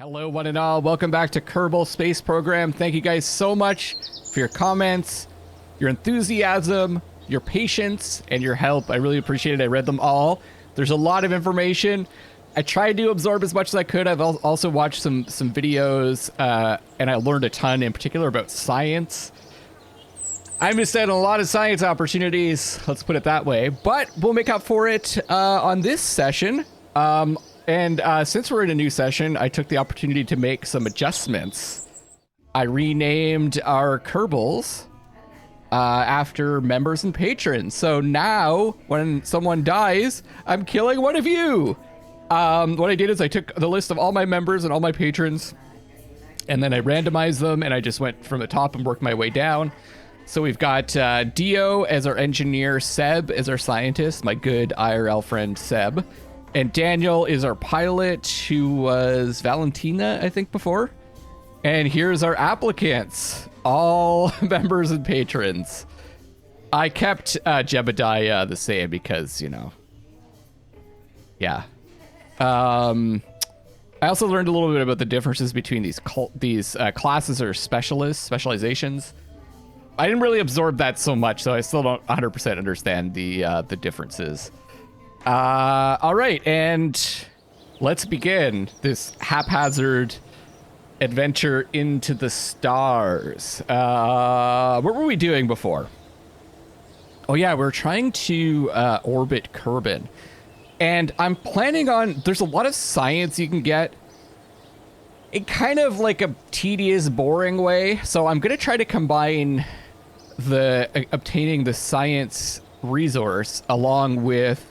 Hello, one and all. Welcome back to Kerbal Space Program. Thank you guys so much for your comments, your enthusiasm, your patience, and your help. I really appreciate it. I read them all. There's a lot of information. I tried to absorb as much as I could. I've also watched some videos, and I learned a ton, in particular about science. I missed out on a lot of science opportunities, let's put it that way. But we'll make up for it on this session. Since we're in a new session, I took the opportunity to make some adjustments. I renamed our Kerbals after members and patrons. So now, when someone dies, I'm killing one of you. What I did is I took the list of all my members and all my patrons, and then I randomized them, and I just went from the top and worked my way down. So we've got Dio as our engineer, Seb as our scientist, my good IRL friend Seb. And Daniel is our pilot, who was Valentina, I think, before. And here's our applicants, all members and patrons. I kept Jebediah the same because, you know, yeah. I also learned a little bit about the differences between these classes or specializations. I didn't really absorb that so much, so I still don't 100% understand the differences. All right, and let's begin this haphazard adventure into the stars. What were we doing before? Oh yeah, we're trying to orbit Kerbin. And I'm planning on, there's a lot of science you can get in kind of like a tedious, boring way. So I'm going to try to combine obtaining the science resource along with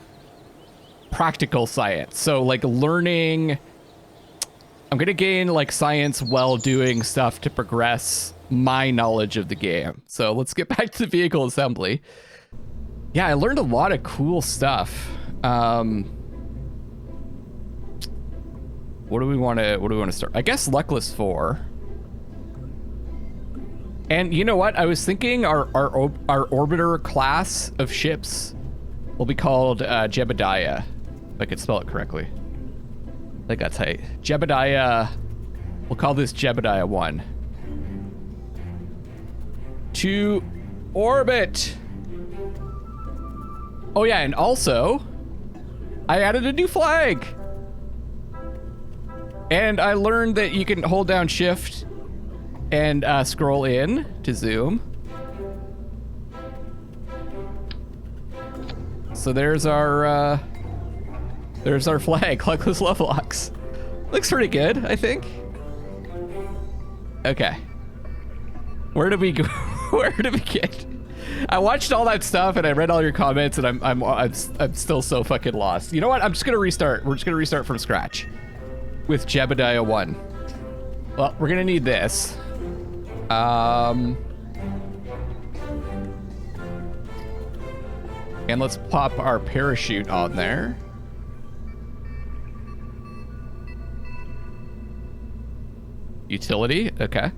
practical science. So like learning, I'm going to gain like science while doing stuff to progress my knowledge of the game. So let's get back to the vehicle assembly. Yeah, I learned a lot of cool stuff. What do we want to start? I guess Luckless 4. And you know what? I was thinking our orbiter class of ships will be called Jebediah, if I could spell it correctly. I think that's right. Jebediah. We'll call this Jebediah 1. To orbit. Oh yeah, and also, I added a new flag. And I learned that you can hold down shift and scroll in to zoom. So there's our flag, Luckless LoveLinks. Looks pretty good, I think. Okay. Where did we go? Where did we get? I watched all that stuff and I read all your comments, and I'm still so fucking lost. You know what? I'm just gonna restart. We're just gonna restart from scratch with Jebediah 1. Well, we're gonna need this. And let's pop our parachute on there. Utility, okay.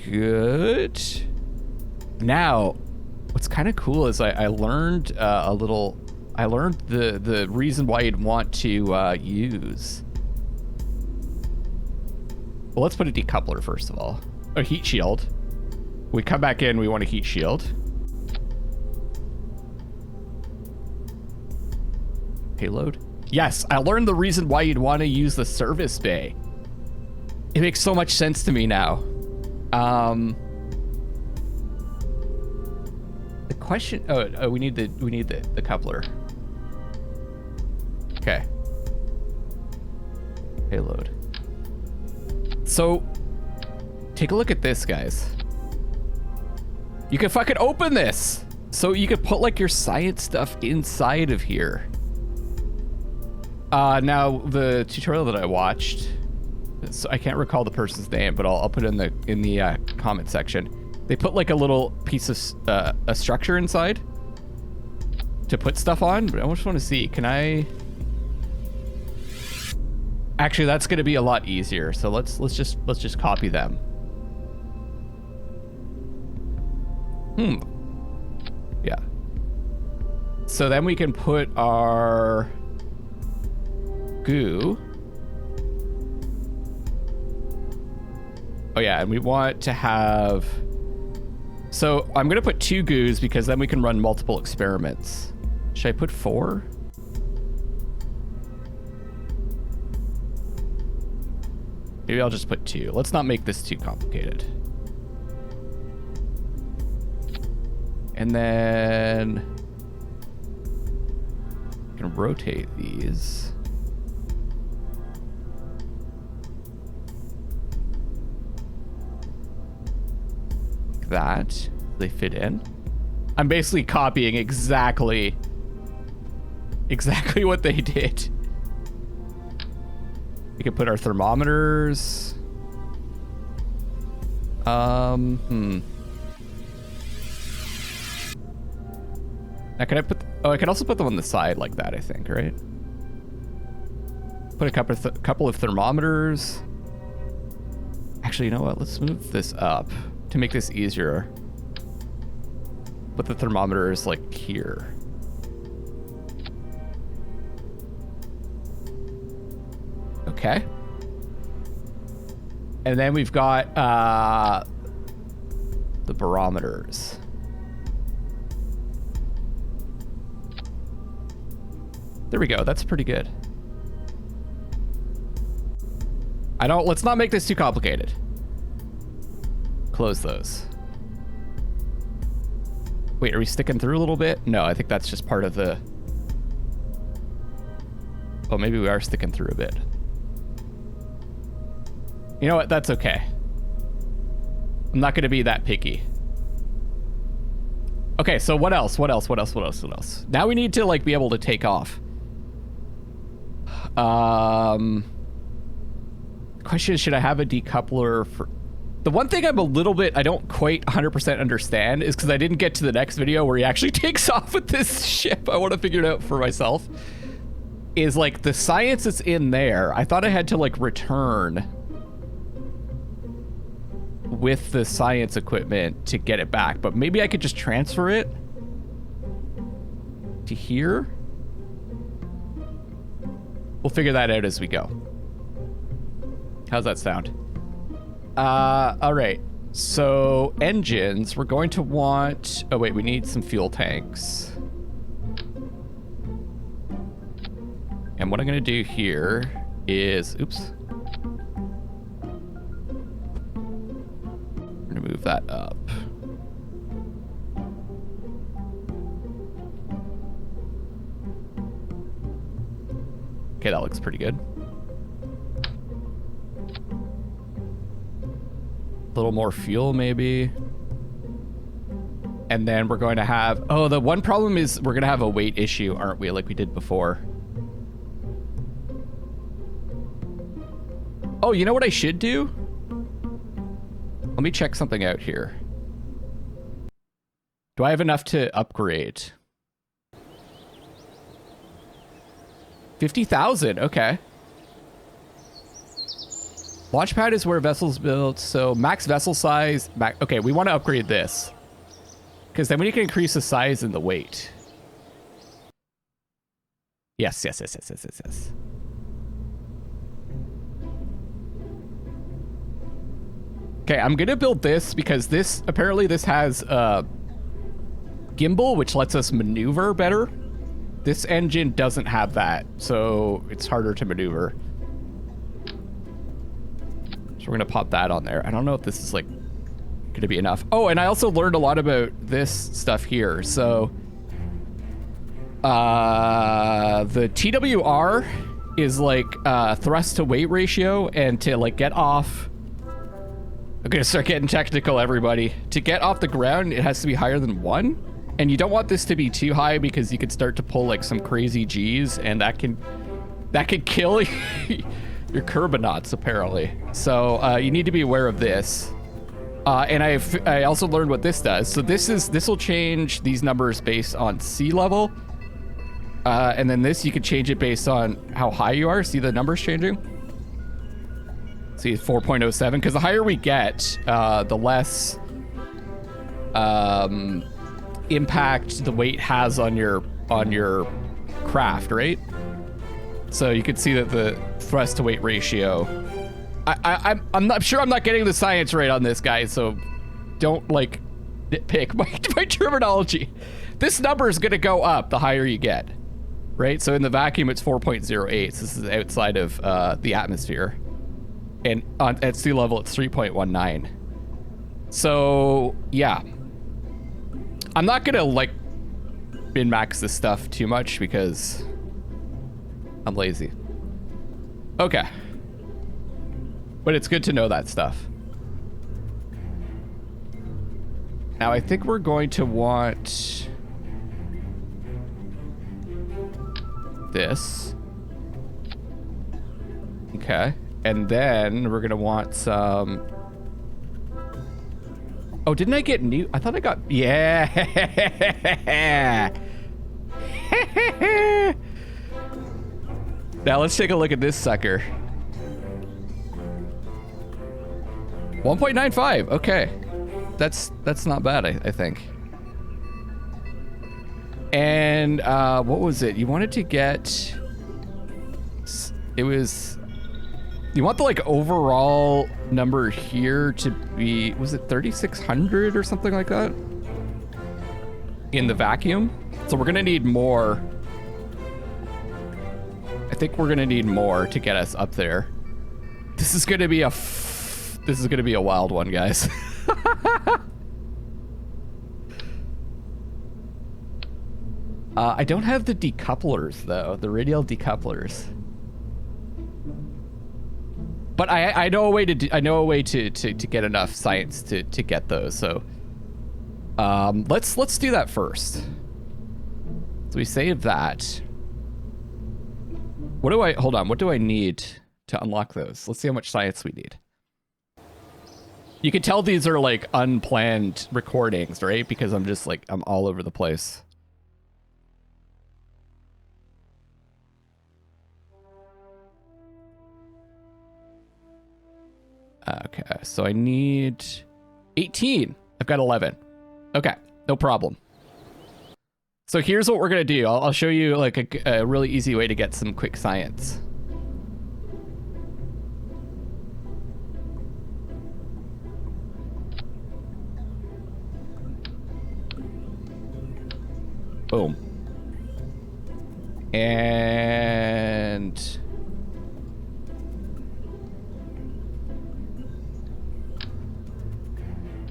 Good. Now, what's kind of cool is I learned I learned the reason why you'd want to use. Well, let's put a decoupler first of all. A heat shield. We come back in, we want a heat shield. Payload. Yes, I learned the reason why you'd want to use the service bay. It makes so much sense to me now. The question. Oh, we need the coupler. Okay. Payload. So, take a look at this, guys. You can fucking open this. So you could put like your science stuff inside of here. Now the tutorial that I watched, so I can't recall the person's name, but I'll put it in the comment section. They put like a little piece of a structure inside to put stuff on, but I just want to see, can I? Actually, that's going to be a lot easier. So let's just copy them. Yeah. So then we can put our goo Oh yeah, and we want to have... So I'm gonna put 2 goos because then we can run multiple experiments. Should I put 4? Maybe I'll just put 2. Let's not make this too complicated. And then I can rotate these. Like that. They fit in. I'm basically copying exactly what they did. We can put our thermometers. Now can I put... Oh, I can also put them on the side like that, I think, right? Put a couple of thermometers. Actually, you know what? Let's move this up to make this easier. Put the thermometers like here. Okay. And then we've got the barometers. There we go. That's pretty good. Let's not make this too complicated. Close those. Wait, are we sticking through a little bit? No, I think that's just part of the... Oh, maybe we are sticking through a bit. You know what? That's okay. I'm not going to be that picky. Okay, so what else? What else? Now we need to, like, be able to take off. Question is, should I have a decoupler for... The one thing I don't quite 100% understand is because I didn't get to the next video where he actually takes off with this ship. I want to figure it out for myself. Is, like, the science that's in there, I thought I had to, like, return with the science equipment to get it back, but maybe I could just transfer it to here. We'll figure that out as we go. How's that sound? All right. So engines, we're going to want... Oh, wait, we need some fuel tanks. And what I'm going to do here is... Oops. I'm going to move that up. Okay, that looks pretty good. A little more fuel, maybe. And then we're going to have... Oh, the one problem is we're going to have a weight issue, aren't we? Like we did before. Oh, you know what I should do? Let me check something out here. Do I have enough to upgrade? 50,000, okay. Launchpad is where vessels built, so max vessel size. Okay, we want to upgrade this. Because then we can increase the size and the weight. Yes. Okay, I'm gonna build this because this, apparently this has gimbal, which lets us maneuver better. This engine doesn't have that, so it's harder to maneuver. So we're gonna pop that on there. I don't know if this is like gonna be enough. Oh, and I also learned a lot about this stuff here. So the TWR is like thrust to weight ratio, and to like get off... I'm gonna start getting technical, everybody. To get off the ground, it has to be higher than 1. And you don't want this to be too high because you could start to pull like some crazy G's, and that can kill your Kerbonauts apparently. So you need to be aware of this. And I also learned what this does. So this will change these numbers based on sea level. And then this, you could change it based on how high you are. See the numbers changing? See, 4.07, because the higher we get, the less impact the weight has on your craft, right? So you can see that the thrust to weight ratio I'm not sure I'm not getting the science right on this, guys, so don't, like, nitpick my terminology. This number is going to go up the higher you get, right? So in the vacuum, it's 4.08. So this is outside of the atmosphere. And at sea level, it's 3.19. So, yeah. I'm not going to, like, min-max this stuff too much because I'm lazy. Okay. But it's good to know that stuff. Now, I think we're going to want this. Okay. And then we're going to want some... Oh, didn't I get new? I thought I got... Yeah. Now, let's take a look at this sucker. 1.95. Okay. That's not bad, I think. And what was it? You wanted to get... It was... You want the, like, overall number here to be... Was it 3,600 or something like that? In the vacuum? So we're going to need more. I think we're going to need more to get us up there. This is going to be a... This is going to be a wild one, guys. I don't have the decouplers, though. The radial decouplers. But I know a way to get enough science to get those. So let's do that first. So we save that. Hold on, what do I need to unlock those? Let's see how much science we need. You can tell these are like unplanned recordings, right? Because I'm just like, I'm all over the place. Okay, so I need 18. I've got 11. Okay, no problem. So here's what we're gonna do. I'll show you like a really easy way to get some quick science. Boom. And...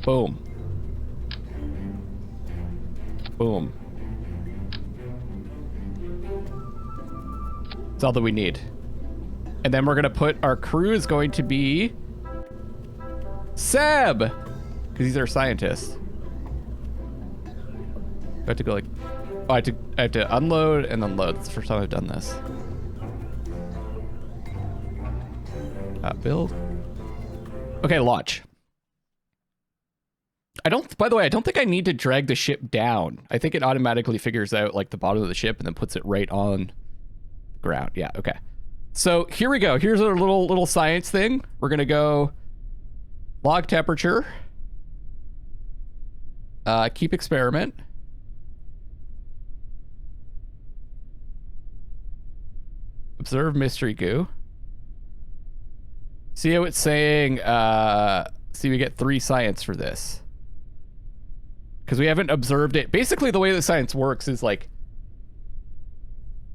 Boom. Boom. That's all that we need. And then we're going to put our crew is going to be Seb, because he's our scientist. I have to go like, oh, I have to unload and unload. It's the first time I've done this. Build. Okay, launch. By the way, I don't think I need to drag the ship down. I think it automatically figures out like the bottom of the ship and then puts it right on the ground. Yeah, okay. So here we go. Here's our little science thing. We're gonna go log temperature, keep experiment, observe mystery goo. See how it's saying, see we get 3 science for this. Because we haven't observed it. Basically, the way the science works is like,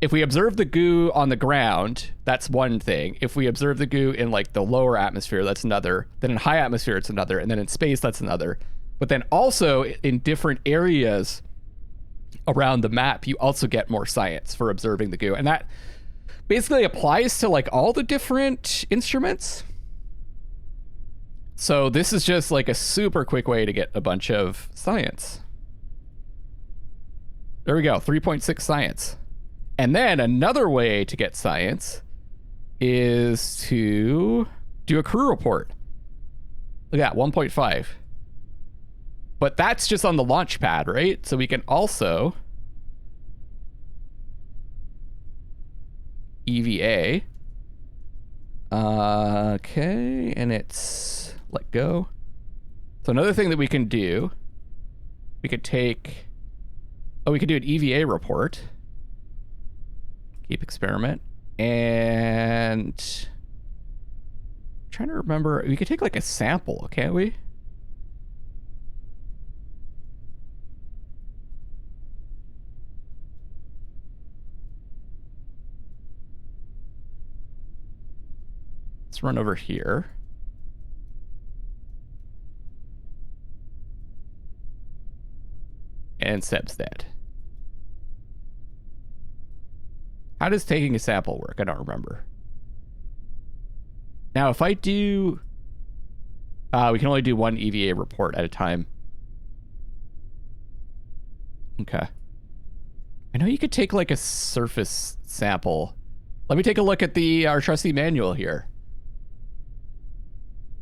if we observe the goo on the ground, that's one thing. If we observe the goo in like the lower atmosphere, that's another. Then in high atmosphere, it's another. And then in space, that's another. But then also in different areas around the map, you also get more science for observing the goo. And that basically applies to like all the different instruments. So this is just like a super quick way to get a bunch of science. There we go, 3.6 science. And then another way to get science is to do a crew report. Look at that, 1.5. But that's just on the launch pad, right? So we can also EVA. Okay, and it's let go. So another thing that we can do, we could take, we could do an EVA report. Keep experiment and trying to remember. We could take like a sample, can't we? Let's run over here. And Seb's dead. How does taking a sample work? I don't remember. Now, if I do... we can only do one EVA report at a time. Okay. I know you could take like a surface sample. Let me take a look at our trusty manual here.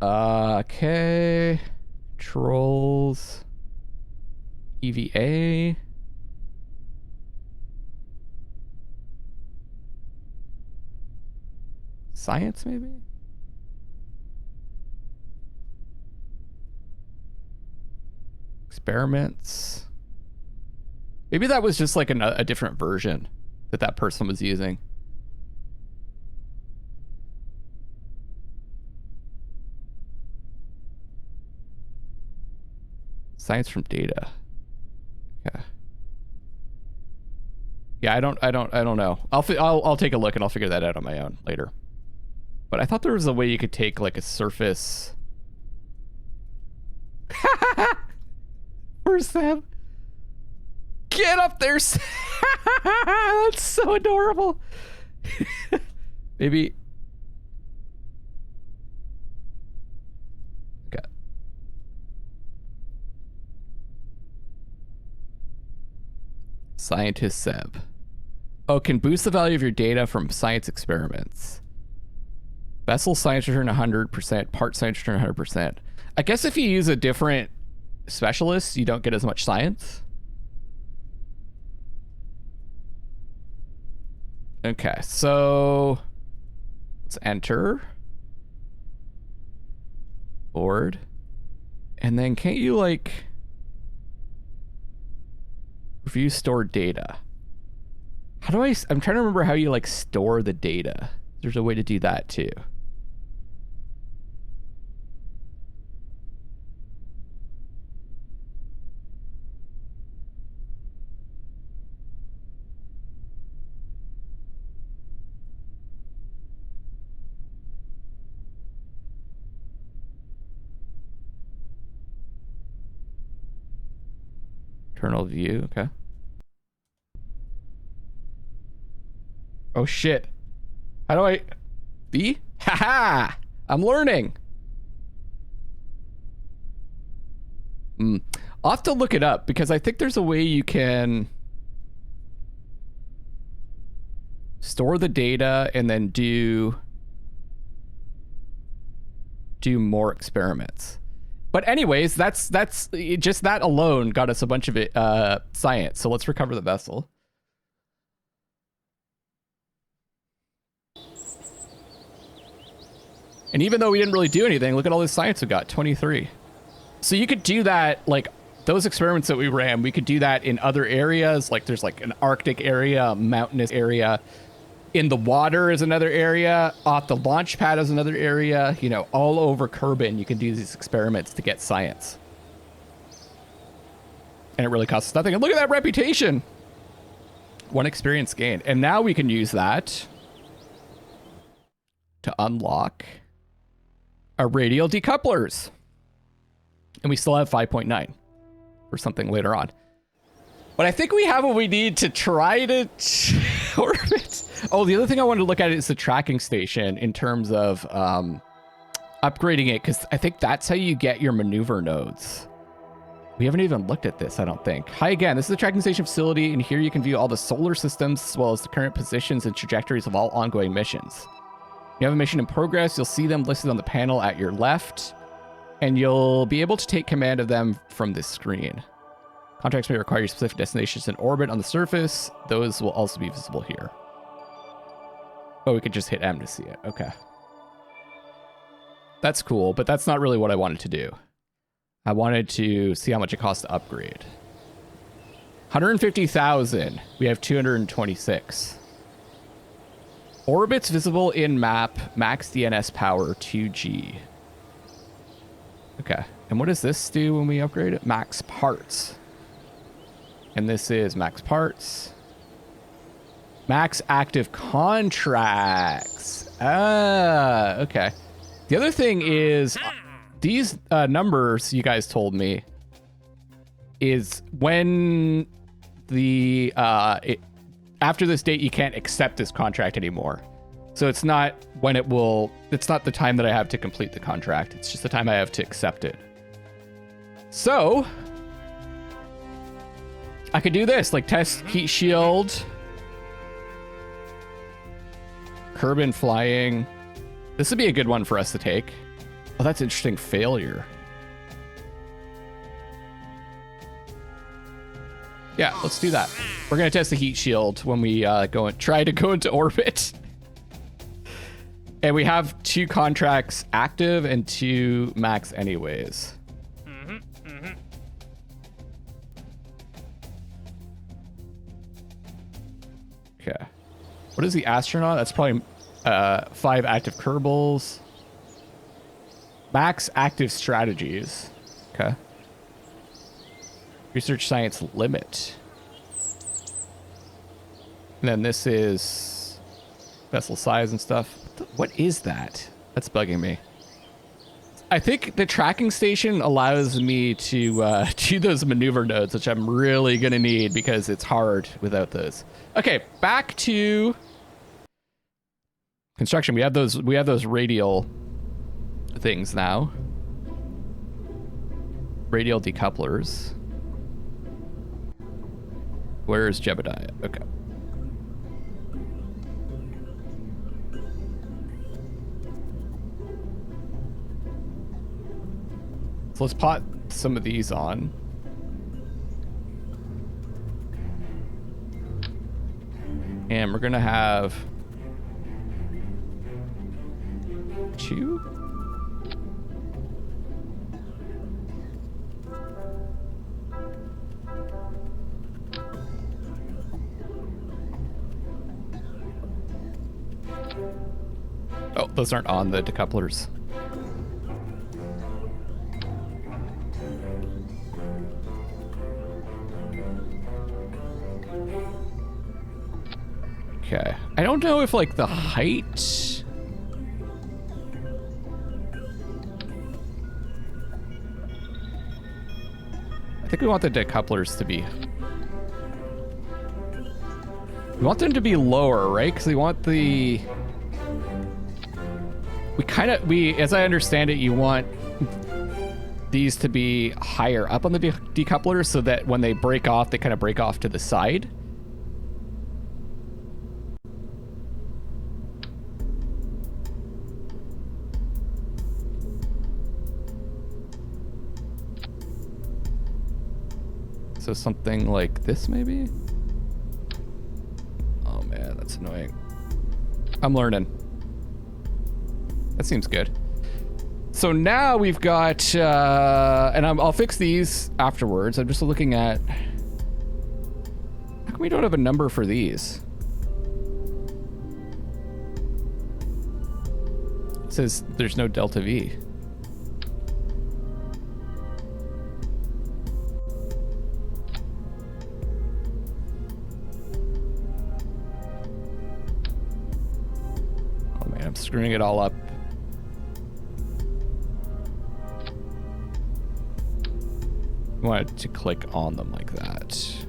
Okay. Controls. EVA. Science, maybe? Experiments. Maybe that was just like a different version that person was using. Science from data. Okay. Yeah, I don't know. I'll take a look and I'll figure that out on my own later. But I thought there was a way you could take like a surface. Where's Sam? Get up there, Sam! That's so adorable. Maybe. Okay. Scientist Seb. Oh, can boost the value of your data from science experiments. Vessel science return 100%, part science return 100%. I guess if you use a different specialist, you don't get as much science. Okay, so let's enter. Board. And then can't you like review stored data? How do I'm trying to remember how you like store the data. There's a way to do that too. Internal view, okay. Oh shit. How do I... B? Haha! I'm learning! I'll have to look it up because I think there's a way you can store the data and then do more experiments. But anyways, that's just that alone got us a bunch of science. So let's recover the vessel. And even though we didn't really do anything, look at all this science we got, 23. So you could do that, like those experiments that we ran, we could do that in other areas. Like there's like an Arctic area, a mountainous area. In the water is another area. Off the launch pad is another area. You know, all over Kerbin, you can do these experiments to get science. And it really costs us nothing. And look at that reputation. 1 experience gained. And now we can use that to unlock our radial decouplers. And we still have 5.9 for something later on. But I think we have what we need to try to orbit. Oh, the other thing I wanted to look at is the tracking station in terms of upgrading it, because I think that's how you get your maneuver nodes. We haven't even looked at this, I don't think. Hi again, this is the tracking station facility, and here you can view all the solar systems as well as the current positions and trajectories of all ongoing missions. You have a mission in progress, you'll see them listed on the panel at your left, and you'll be able to take command of them from this screen. Contracts may require specific destinations in orbit on the surface. Those will also be visible here. Oh, we could just hit M to see it. Okay. That's cool, but that's not really what I wanted to do. I wanted to see how much it costs to upgrade. 150,000. We have 226. Orbits visible in map, max DNS power 2G. Okay. And what does this do when we upgrade it? Max parts. And this is max parts. Max active contracts. Ah, okay. The other thing is these numbers you guys told me is when the after this date you can't accept this contract anymore. So it's not when it's not the time that I have to complete the contract. It's just the time I have to accept it. So I could do this, like test heat shield, Kerbin flying. This would be a good one for us to take. Oh, that's interesting. Failure. Yeah, let's do that. We're gonna test the heat shield when we try to go into orbit. And we have 2 contracts active and 2 max anyways. Okay. What is the astronaut? That's probably 5 active Kerbals. Max active strategies. Okay. Research science limit. And then this is vessel size and stuff. What is that? That's bugging me. I think the tracking station allows me to do those maneuver nodes, which I'm really going to need because it's hard without those. Okay, back to construction. We have those radial things now. Radial decouplers. Where is Jebediah? Okay. So let's pot some of these on. And we're gonna have 2. Oh, those aren't on the decouplers. Okay. I don't know if like the height. I think we want the decouplers to be. We want them to be lower, right? Because we want the. As I understand it, you want these to be higher up on the decouplers so that when they break off, they kind of break off to the side. So something like this, maybe? Oh man, that's annoying. I'm learning. That seems good. So now we've got, and I'll fix these afterwards. I'm just looking at, how come we don't have a number for these? It says there's no delta V. Oh man, I'm screwing it all up. I wanted to click on them like that.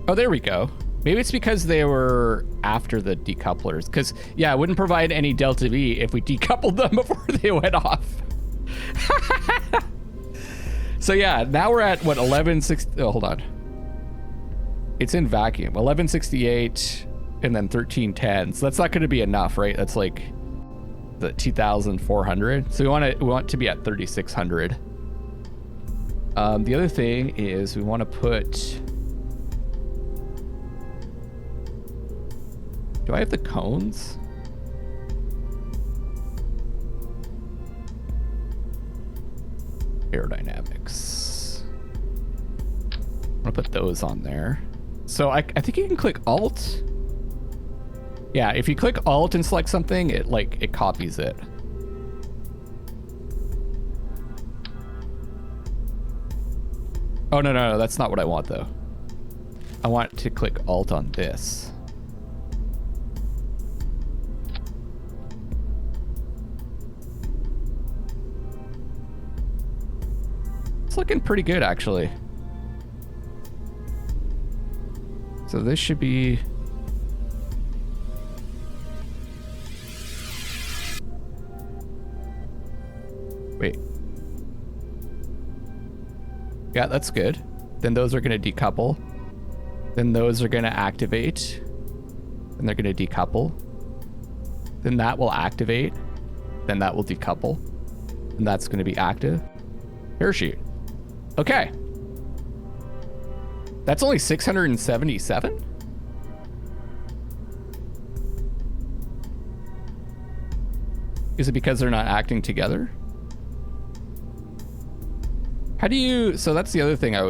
Oh, there we go. Maybe it's because they were after the decouplers. Because, yeah, it wouldn't provide any delta V if we decoupled them before they went off. So, yeah, now we're at, what, 1160... Oh, hold on. It's in vacuum. 1168 and then 1310. So that's not going to be enough, right? That's like the 2400. So we want to be at 3600. The other thing is we want to put... Do I have the cones? Aerodynamics. I'm going to put those on there. So I think you can click Alt. Yeah, if you click Alt and select something, it copies it. Oh, no, that's not what I want, though. I want to click Alt on this. It's looking pretty good, actually. So this should be... Wait. Yeah, that's good. Then those are going to decouple. Then those are going to activate. And they're going to decouple. Then that will activate. Then that will decouple. And that's going to be active. Parachute. Okay. That's only 677? Is it because they're not acting together? How do you... So that's the other thing I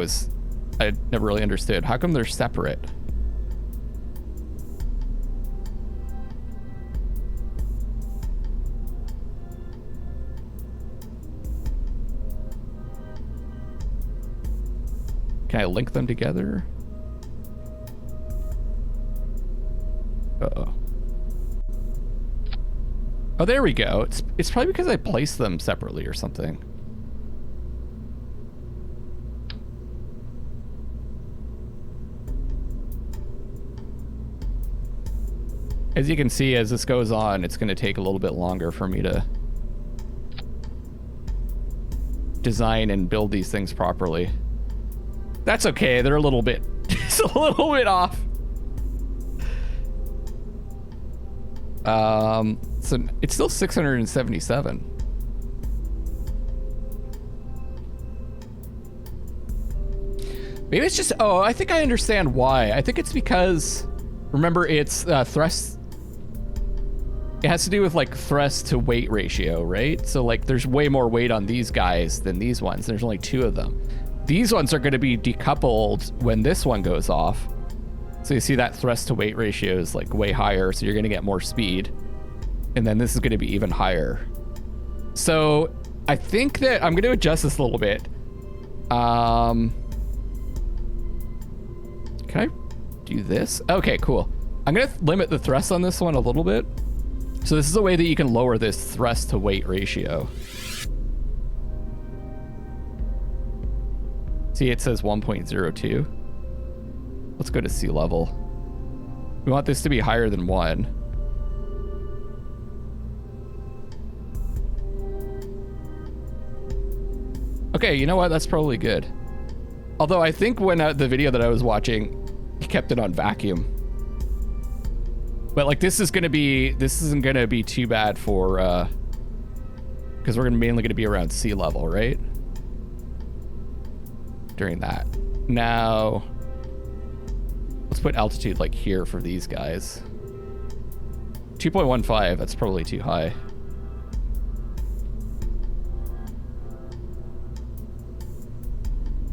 never really understood. How come they're separate? Can I link them together? Uh-oh. Oh, there we go. It's probably because I placed them separately or something. As you can see, as this goes on, it's going to take a little bit longer for me to design and build these things properly. That's okay. They're a little bit, just a little bit off. So it's still 677. Maybe it's just, oh, I think I understand why. I think it's because, remember, it's thrust. It has to do with like thrust to weight ratio, right? So like there's way more weight on these guys than these ones. There's only 2 of them. These ones are going to be decoupled when this one goes off. So you see that thrust to weight ratio is like way higher. So you're going to get more speed. And then this is going to be even higher. So I think that I'm going to adjust this a little bit. Can I do this? Okay, cool. I'm going to limit the thrust on this one a little bit. So this is a way that you can lower this thrust to weight ratio. See, it says 1.02. Let's go to sea level. We want this to be higher than 1. Okay, you know what? That's probably good. Although I think when the video that I was watching, he kept it on vacuum. But like this isn't gonna be too bad for because we're mainly gonna be around sea level, right? During that. Now let's put altitude like here for these guys. 2.15, that's probably too high.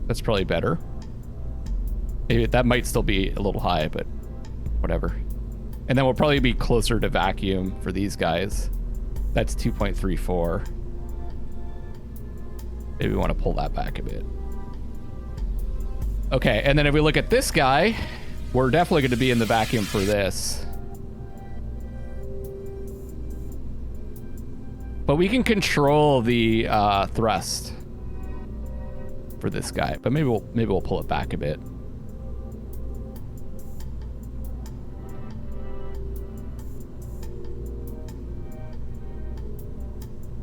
That's probably better. Maybe that might still be a little high, but whatever. And then we'll probably be closer to vacuum for these guys. That's 2.34. Maybe we want to pull that back a bit. Okay, and then if we look at this guy, we're definitely going to be in the vacuum for this. But we can control the thrust for this guy. But maybe we'll pull it back a bit.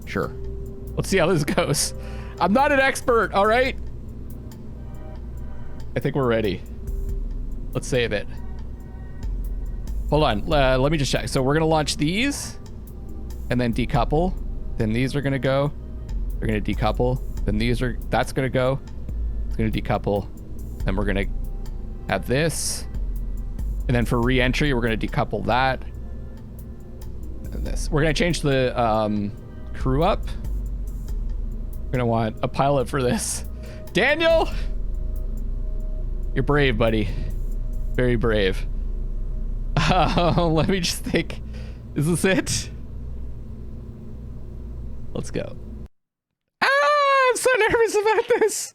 Sure. Let's see how this goes. I'm not an expert, all right? I think we're ready. Let's save it. Hold on, let me just check. So we're gonna launch these and then decouple. Then these are gonna go. They're gonna decouple. Then that's gonna go. It's gonna decouple. Then we're gonna have this. And then for re-entry, we're gonna decouple that. And this. We're gonna change the crew up. We're gonna want a pilot for this. Daniel! You're brave, buddy. Very brave. Let me just think. Is this it? Let's go. Ah, I'm so nervous about this.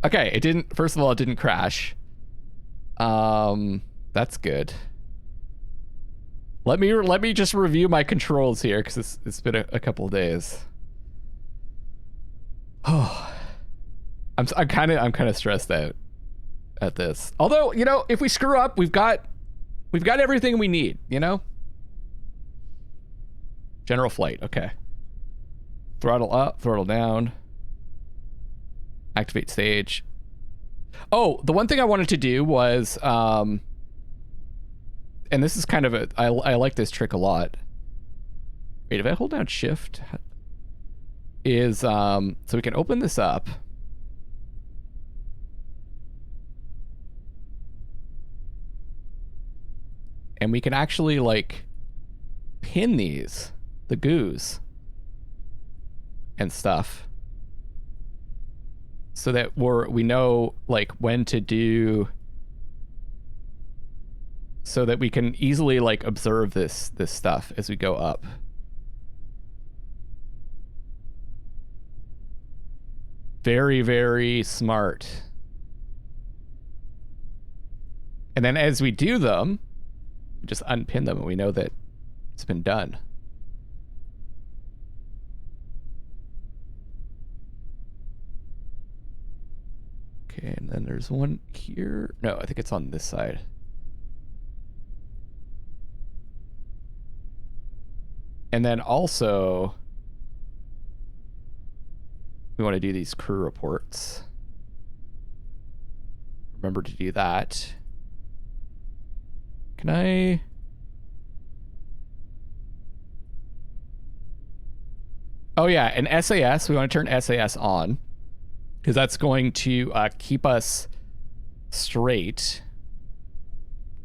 Okay, it didn't, first of all, it didn't crash. That's good. Let me just review my controls here, because it's been a couple of days. Oh, I'm kind of stressed out at this. Although, you know, if we screw up, we've got everything we need, you know? General flight, okay. Throttle up, throttle down. Activate stage. Oh, the one thing I wanted to do was, and this is kind of I like this trick a lot. Wait, if I hold down shift, is, so we can open this up. And we can actually, like, pin these, the goos and stuff, so that we know, like, when to do, so that we can easily, like, observe this stuff as we go up. Very, very smart. And then as we do them, we just unpin them and we know that it's been done. Okay, and then there's one here. No, I think it's on this side. And then also, we want to do these crew reports. Remember to do that. Can I... Oh yeah, and SAS, we want to turn SAS on, because that's going to keep us straight.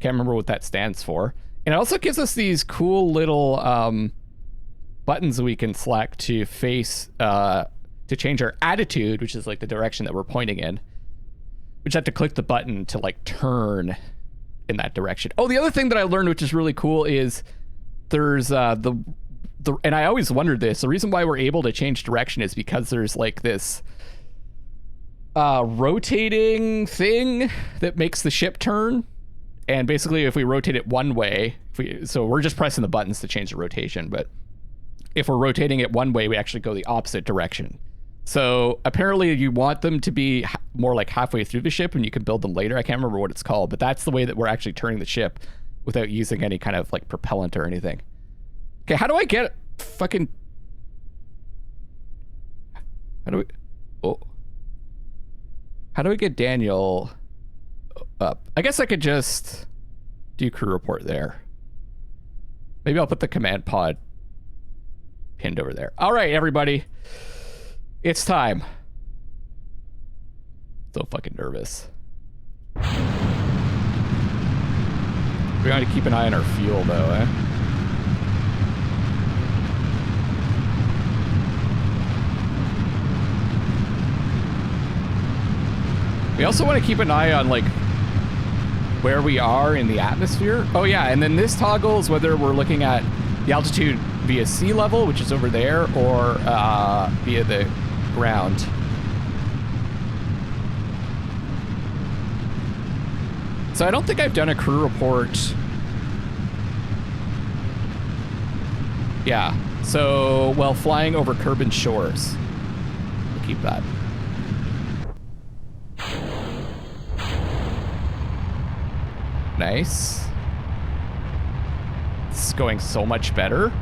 Can't remember what that stands for. And it also gives us these cool little buttons we can select to face, to change our attitude, which is like the direction that we're pointing in. We just have to click the button to like turn in that direction. Oh, the other thing that I learned, which is really cool, is there's and I always wondered this, the reason why we're able to change direction is because there's like this rotating thing that makes the ship turn. And basically if we rotate it one way, so we're just pressing the buttons to change the rotation, but if we're rotating it one way, we actually go the opposite direction. So apparently you want them to be more like halfway through the ship, and you can build them later. I can't remember what it's called, but that's the way that we're actually turning the ship without using any kind of like propellant or anything. Okay, how do I get fucking... How do we get Daniel up? I guess I could just do crew report there. Maybe I'll put the command pod pinned over there. All right, everybody. It's time. So fucking nervous. We're going to keep an eye on our fuel, though, eh? We also want to keep an eye on, like, where we are in the atmosphere. Oh, yeah, and then this toggles whether we're looking at the altitude via sea level, which is over there, or via the ground. So I don't think I've done a crew report. Yeah, so, well, flying over Kerbal shores. We'll keep that. Nice. This is going so much better.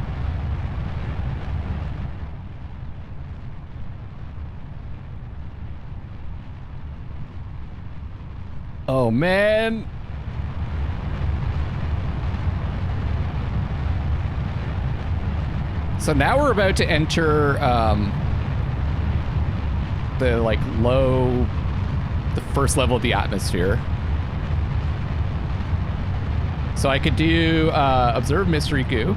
Oh, man. So now we're about to enter the, like, the first level of the atmosphere. So I could do observe mystery goo.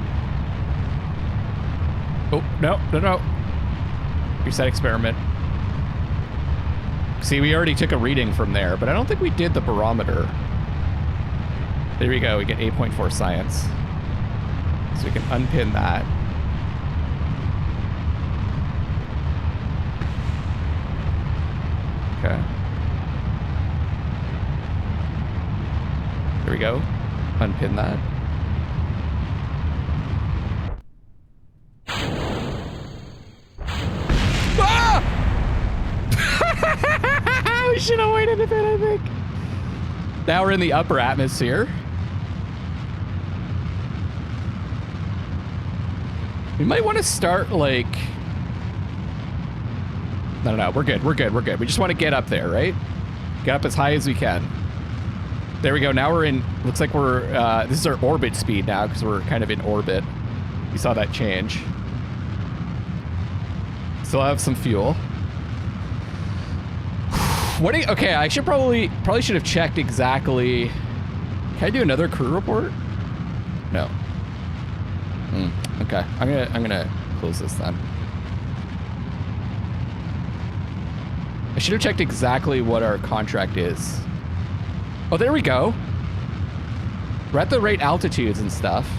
Oh, no. Reset experiment. See, we already took a reading from there, but I don't think we did the barometer. There we go. We get 8.4 science. So we can unpin that. Okay. There we go. Unpin that. Ah! We should have waited a bit, I think. Now we're in the upper atmosphere. We might want to start like... No, we're good, we're good, we're good. We just want to get up there, right? Get up as high as we can. There we go, now we're in... Looks like we're... this is our orbit speed now, because we're kind of in orbit. We saw that change. Still have some fuel. What do you... Okay, I should probably should have checked exactly... Can I do another crew report? No. Okay, I'm gonna close this then. I should have checked exactly what our contract is. Oh, there we go. We're at the right altitudes and stuff.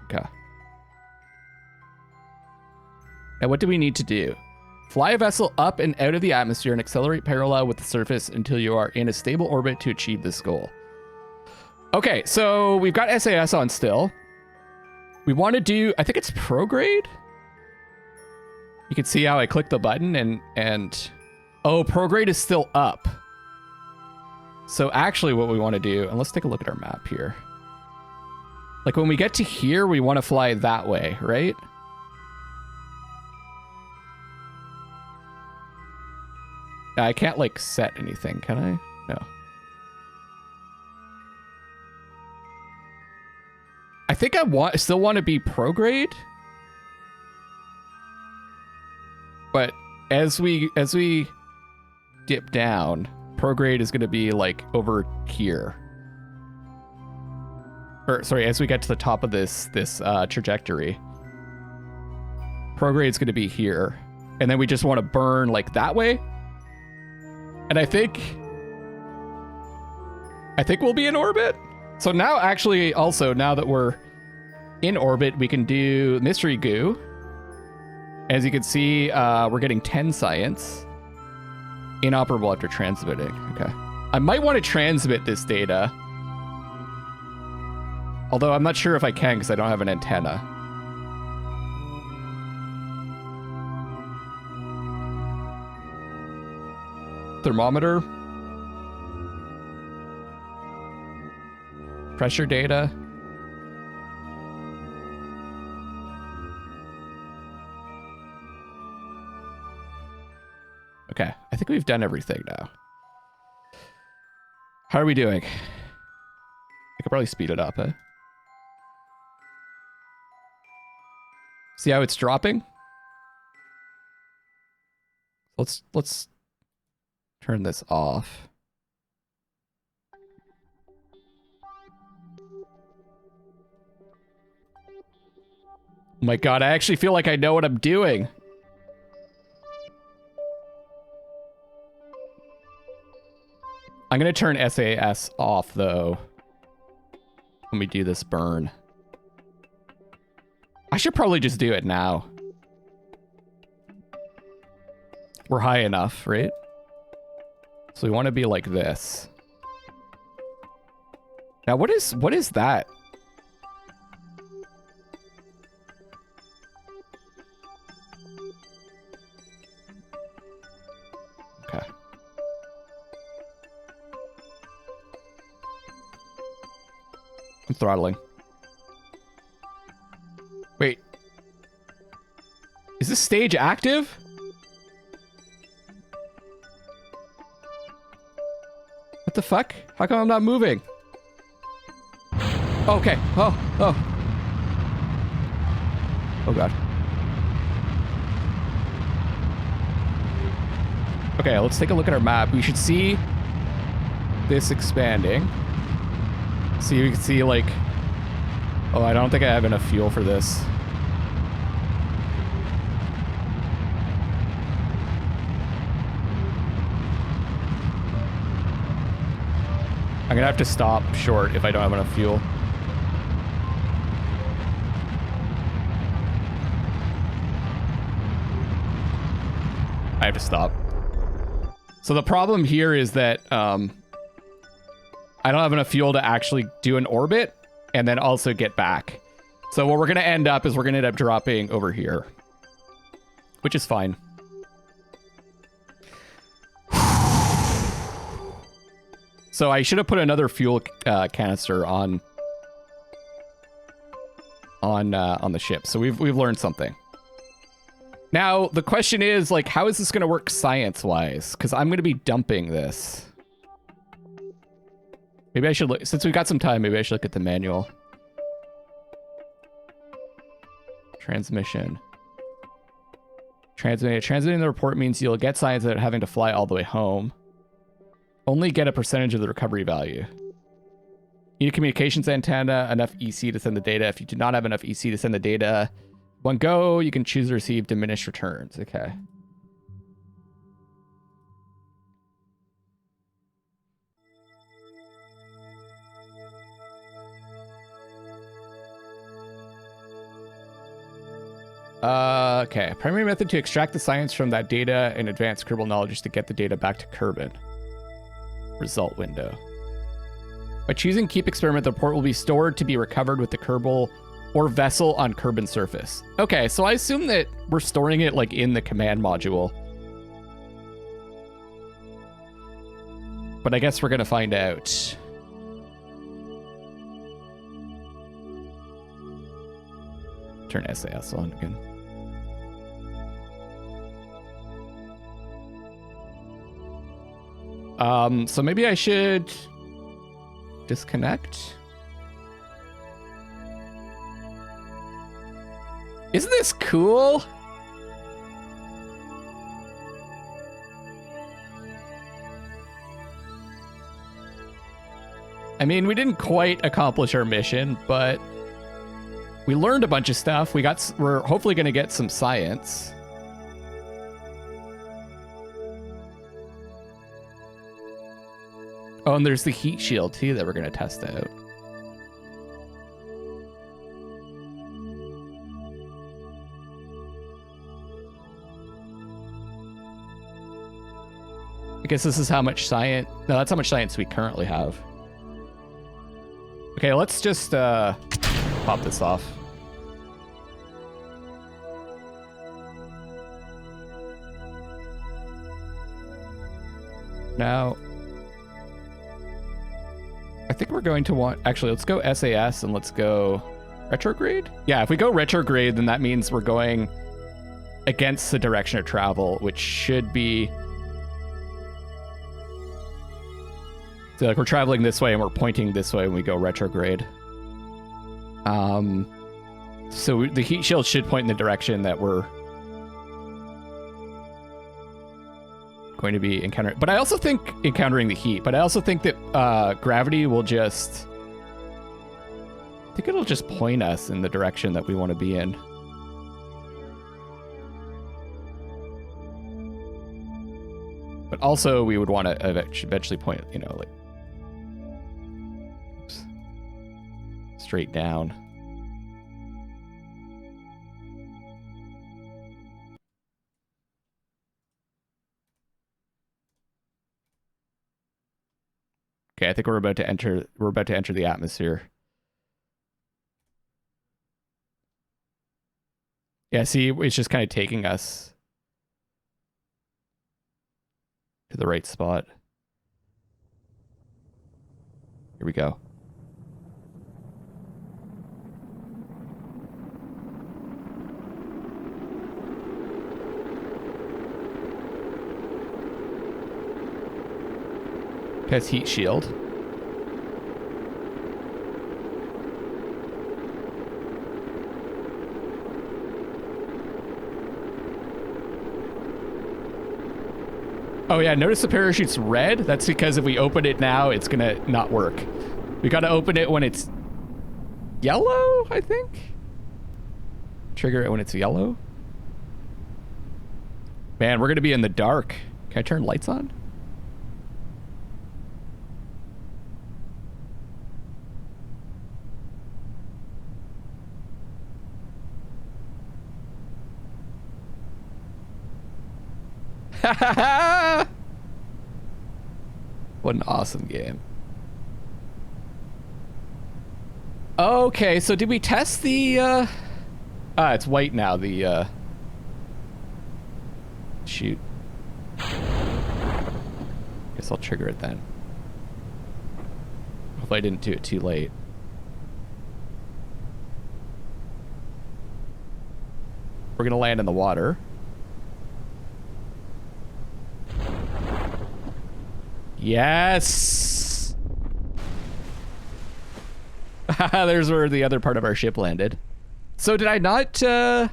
Okay. Now what do we need to do? Fly a vessel up and out of the atmosphere and accelerate parallel with the surface until you are in a stable orbit to achieve this goal. Okay, so we've got SAS on still. We want to do, I think it's prograde? You can see how I click the button and oh, prograde is still up. So actually what we want to do, and let's take a look at our map here. Like when we get to here, we want to fly that way, right? I can't like set anything, can I? No. I think I still want to be prograde. But as we dip down, prograde is going to be like over here. Or sorry, as we get to the top of this trajectory, prograde is going to be here, and then we just want to burn like that way. And I think we'll be in orbit. So now actually also now that we're in orbit, we can do mystery goo. As you can see, we're getting 10 science. Inoperable after transmitting. Okay. I might want to transmit this data. Although I'm not sure if I can because I don't have an antenna. Thermometer. Pressure data. Okay, I think we've done everything now. How are we doing? I could probably speed it up, eh? See how it's dropping? Let's turn this off. Oh my god, I actually feel like I know what I'm doing. I'm gonna turn SAS off though when we do this burn. I should probably just do it now. We're high enough, right? So we want to be like this. Now what is that? Okay. I'm throttling. Wait. Is this stage active? What the fuck? How come I'm not moving? Okay. Oh. Oh god. Okay, let's take a look at our map. We should see this expanding. So you can see like... Oh, I don't think I have enough fuel for this. I'm gonna have to stop short if I don't have enough fuel. I have to stop. So the problem here is that I don't have enough fuel to actually do an orbit and then also get back. So what we're going to end up is we're going to end up dropping over here, which is fine. So I should have put another fuel canister on the ship. So we've learned something. Now, the question is, like, how is this going to work science-wise? Because I'm going to be dumping this. Maybe I should look, since we've got some time, maybe I should look at the manual. Transmission. Transmitting the report means you'll get science without having to fly all the way home. Only get a percentage of the recovery value. Need a communications antenna, enough EC to send the data. If you do not have enough EC to send the data, one go, you can choose to receive diminished returns. Okay. Okay. Primary method to extract the science from that data and advance Kerbal knowledge is to get the data back to Kerbin. Result window. By choosing keep experiment, the report will be stored to be recovered with the Kerbal or vessel on Kerbin surface. Okay, so I assume that we're storing it like in the command module. But I guess we're gonna find out. Turn SAS on again. So maybe I should disconnect. Isn't this cool? I mean, we didn't quite accomplish our mission, but we learned a bunch of stuff. We're hopefully going to get some science. Oh, and there's the heat shield too that we're going to test out. I guess this is how much science... No, that's how much science we currently have. Okay, let's just pop this off. Now, I think we're going to want... Actually, let's go SAS and let's go retrograde. Yeah, if we go retrograde, then that means we're going against the direction of travel, which should be... So like we're traveling this way and we're pointing this way when we go retrograde. So the heat shield should point in the direction that we're going to be encountering. But I also think encountering the heat, but I also think that gravity will just... I think it'll just point us in the direction that we want to be in. But also we would want to eventually point, you know, like straight down. Okay, I think we're about to enter the atmosphere. Yeah, see, it's just kind of taking us to the right spot. Here we go. Has heat shield. Oh yeah, notice the parachute's red? That's because if we open it now, it's gonna not work. We gotta open it when it's yellow, I think? Trigger it when it's yellow? Man, we're gonna be in the dark. Can I turn lights on? What an awesome game. Okay, so did we test the, it's white now, the, shoot. Guess I'll trigger it then. Hopefully I didn't do it too late. We're gonna land in the water. Yes! There's where the other part of our ship landed. So did I not, oh,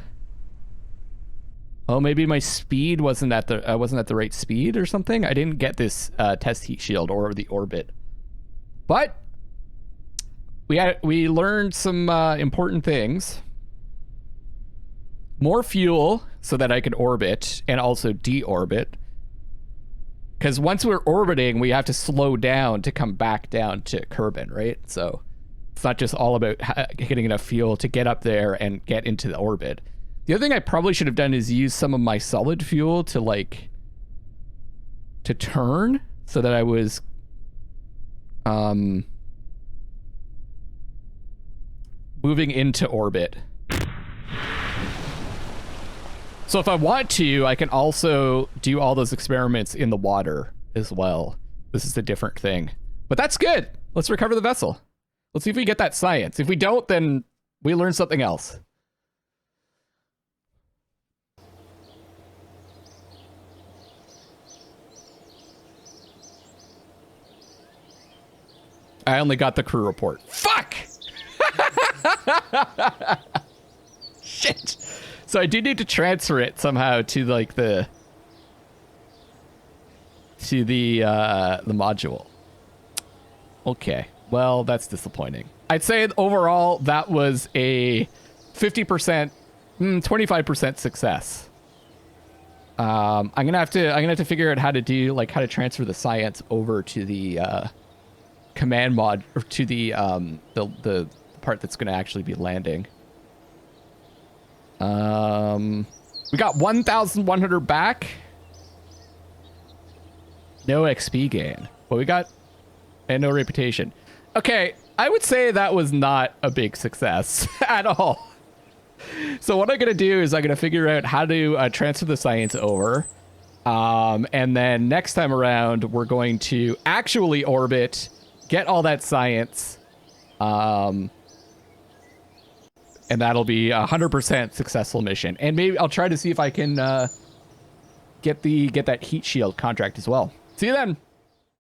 maybe my speed wasn't at the right speed or something? I didn't get this test heat shield or the orbit. But we learned some important things. More fuel so that I could orbit and also deorbit. Because once we're orbiting, we have to slow down to come back down to Kerbin, right? So it's not just all about getting enough fuel to get up there and get into the orbit. The other thing I probably should have done is use some of my solid fuel to like to turn so that I was moving into orbit. So if I want to, I can also do all those experiments in the water as well. This is a different thing. But that's good. Let's recover the vessel. Let's see if we get that science. If we don't, then we learn something else. I only got the crew report. Fuck! Shit! So I do need to transfer it somehow to like the module. Okay, well that's disappointing. I'd say overall that was a 50%, 25% success. I'm gonna have to figure out how to do how to transfer the science over to the command mod or to the part that's gonna actually be landing. We got 1,100 back. No XP gain, but we got and no reputation. Okay, I would say that was not a big success at all. So what I'm gonna do is I'm gonna figure out how to transfer the science over, and then next time around we're going to actually orbit, get all that science, and that'll be 100% successful mission. And maybe I'll try to see if I can get that heat shield contract as well. See you then.